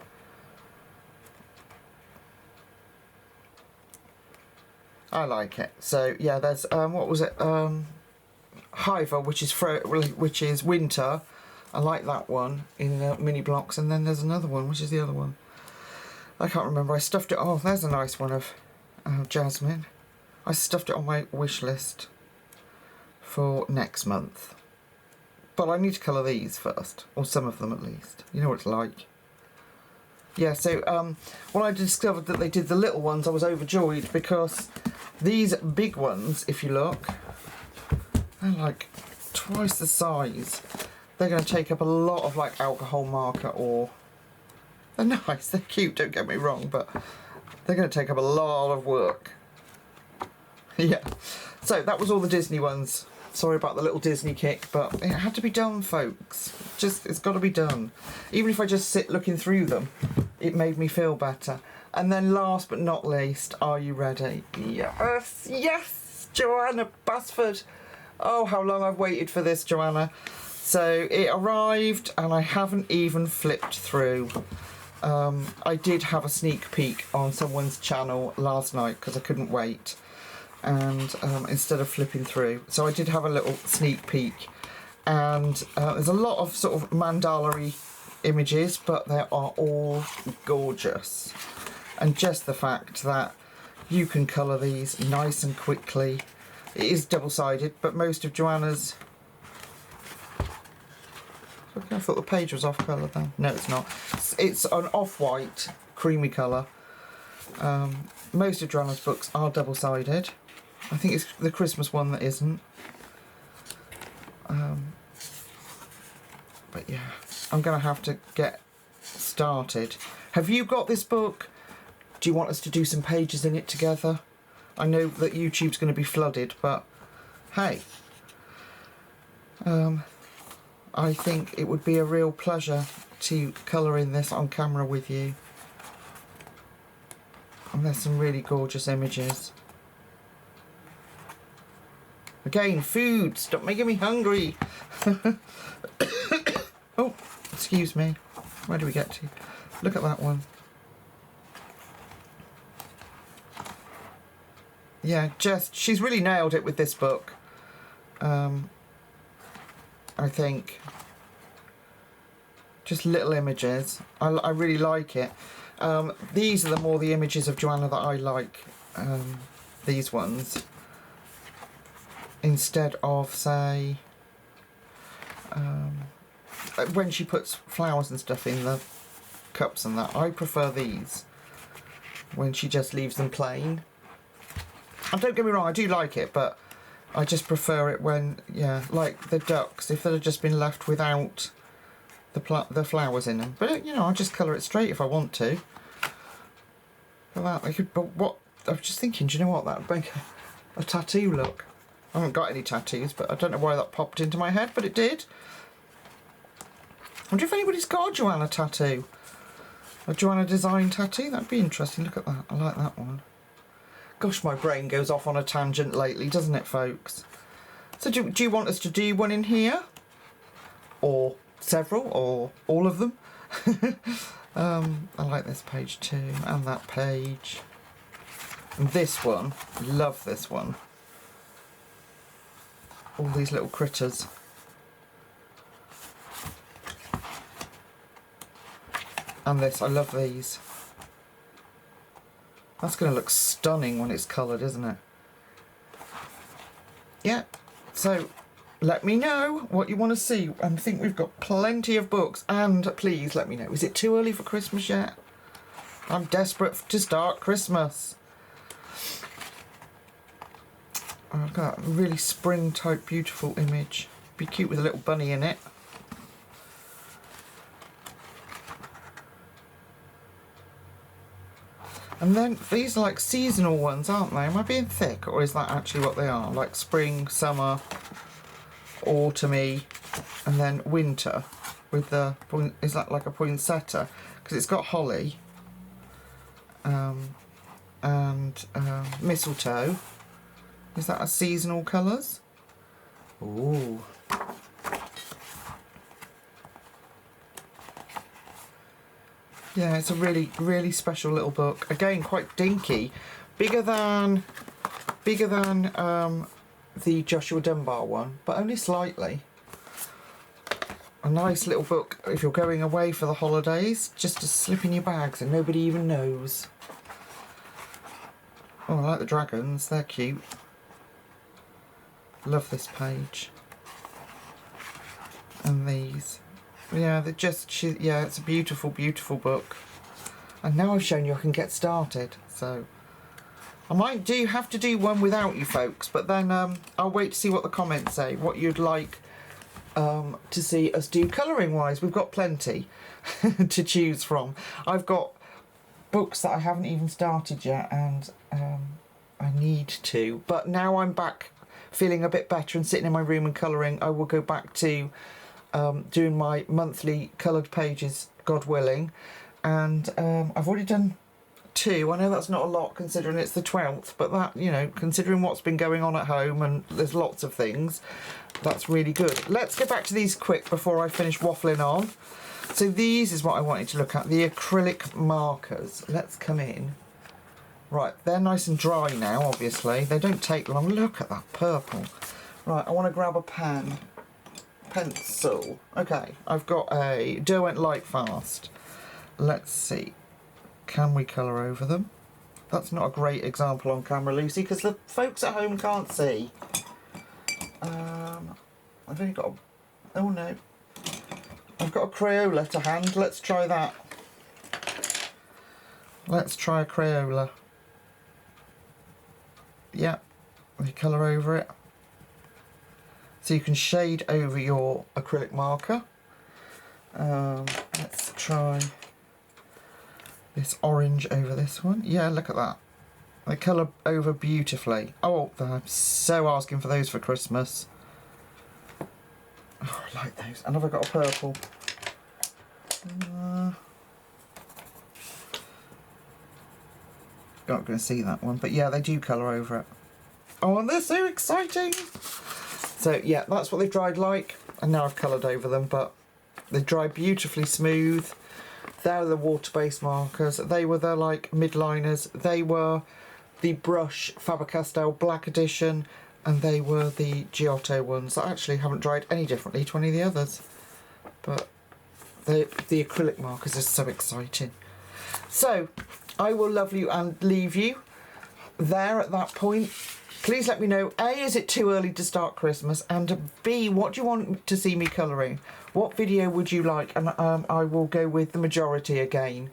I like it. So yeah, there's what was it? Hiver, which is winter. I like that one in mini blocks, and then there's another one. Which is the other one? I can't remember. I stuffed it. Oh, there's a nice one of Jasmine. I stuffed it on my wish list for next month. But I need to colour these first, or some of them at least. You know what it's like. Yeah, so when I discovered that they did the little ones, I was overjoyed, because these big ones, if you look, they're like twice the size. They're going to take up a lot of like alcohol marker, or they're nice, they're cute, don't get me wrong, but they're going to take up a lot of work. Yeah, so that was all the Disney ones. Sorry about the little Disney kick, but it had to be done, folks. It's got to be done. Even if I just sit looking through them, it made me feel better. And then last but not least, are you ready? Yes, yes, Joanna Buford. Oh, how long I've waited for this, Joanna. So it arrived, and I haven't even flipped through. I did have a sneak peek on someone's channel last night because I couldn't wait. And instead of flipping through, so I did have a little sneak peek, and there's a lot of sort of mandala-y images, but they are all gorgeous. And just the fact that you can colour these nice and quickly. It is double-sided, but most of Joanna's... I thought the page was off colour then. No, it's not. It's an off-white creamy colour. Most of Joanna's books are double-sided. I think it's the Christmas one that isn't. But yeah, I'm going to have to get started. Have you got this book? Do you want us to do some pages in it together? I know that YouTube's going to be flooded, but hey. I think it would be a real pleasure to colour in this on camera with you. And there's some really gorgeous images. Again, food, stop making me hungry. Oh, excuse me. Where do we get to? Look at that one. Yeah, she's really nailed it with this book. I think. Just little images. I really like it. These are more the images of Joanna that I like. These ones. Instead of, say, when she puts flowers and stuff in the cups and that. I prefer these when she just leaves them plain. And don't get me wrong, I do like it, but I just prefer it when, yeah, like the ducks, if they'd have just been left without the flowers in them. But, you know, I'll just colour it straight if I want to. But that, I could, but what, I was just thinking, do you know what, that would make a tattoo look. I haven't got any tattoos, but I don't know why that popped into my head, but it did. I wonder if anybody's got a Joanna tattoo. A Joanna design tattoo? That'd be interesting. Look at that. I like that one. Gosh, my brain goes off on a tangent lately, doesn't it, folks? So do you want us to do one in here? Or several? Or all of them? I like this page too. And that page. And this one. Love this one. All these little critters. And this, I love these. That's going to look stunning when it's coloured, isn't it? Yeah, so let me know what you want to see. I think we've got plenty of books, and please let me know. Is it too early for Christmas yet? I'm desperate to start Christmas. I've got a really spring type beautiful image. Be cute with a little bunny in it. And then these are like seasonal ones, aren't they? Am I being thick, or is that actually what they are? Like spring, summer, autumny, and then winter with the point. Is that like a poinsettia? Because it's got holly and mistletoe. Is that a seasonal colours? Ooh. Yeah, it's a really, really special little book. Again, quite dinky. Bigger than the Joshua Dunbar one, but only slightly. A nice little book if you're going away for the holidays, just to slip in your bags and nobody even knows. Oh, I like the dragons. They're cute. Love this page. And these. Yeah, they're just, yeah, it's a beautiful, beautiful book. And now I've shown you I can get started, so I might have to do one without you folks, but then I'll wait to see what the comments say, what you'd like to see us do colouring wise. We've got plenty to choose from. I've got books that I haven't even started yet, and I need to, but now I'm back feeling a bit better and sitting in my room and colouring, I will go back to doing my monthly coloured pages, God willing, and I've already done 2. I know that's not a lot considering it's the 12th, but that, you know, considering what's been going on at home and there's lots of things, that's really good. Let's get back to these quick before I finish waffling on. So these is what I wanted to look at, the acrylic markers. Let's come in. Right, they're nice and dry now, obviously. They don't take long. Look at that purple. Right, I want to grab a pen. Pencil. Okay, I've got a Derwent Light Fast. Let's see. Can we colour over them? That's not a great example on camera, Lucy, because the folks at home can't see. I've only got a... Oh no. I've got a Crayola to hand. Let's try that. Let's try a Crayola. Yeah, we colour over it. So you can shade over your acrylic marker. Let's try this orange over this one. Yeah, look at that. They colour over beautifully. Oh, I'm so asking for those for Christmas. Oh, I like those. And have I got a purple? Not going to see that one, but yeah, they do colour over it. Oh, and they're so exciting! So yeah, that's what they've dried like, and now I've coloured over them, but they dry beautifully smooth. They're the water-based markers. They were the like midliners. They were the brush Faber Castell Black Edition, and they were the Giotto ones that actually haven't dried any differently to any of the others. But the acrylic markers are so exciting. So I will love you and leave you there at that point. Please let me know, A, is it too early to start Christmas, and B, what do you want to see me colouring? What video would you like? And I will go with the majority again.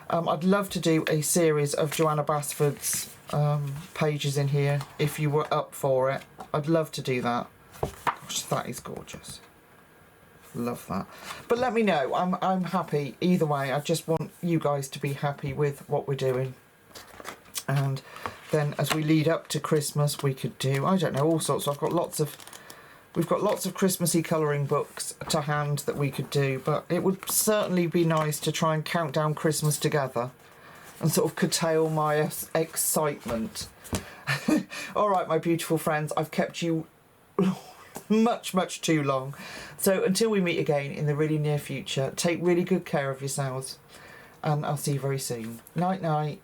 I'd love to do a series of Joanna Buford's pages in here, if you were up for it. I'd love to do that. Gosh, that is gorgeous. Love that. But let me know. I'm happy either way. I just want you guys to be happy with what we're doing. And then as we lead up to Christmas, we could do, I don't know, all sorts. We've got lots of Christmassy colouring books to hand that we could do, but it would certainly be nice to try and count down Christmas together and sort of curtail my excitement. All right, my beautiful friends, I've kept you much too long. So until we meet again in the really near future, take really good care of yourselves, and I'll see you very soon. Night night.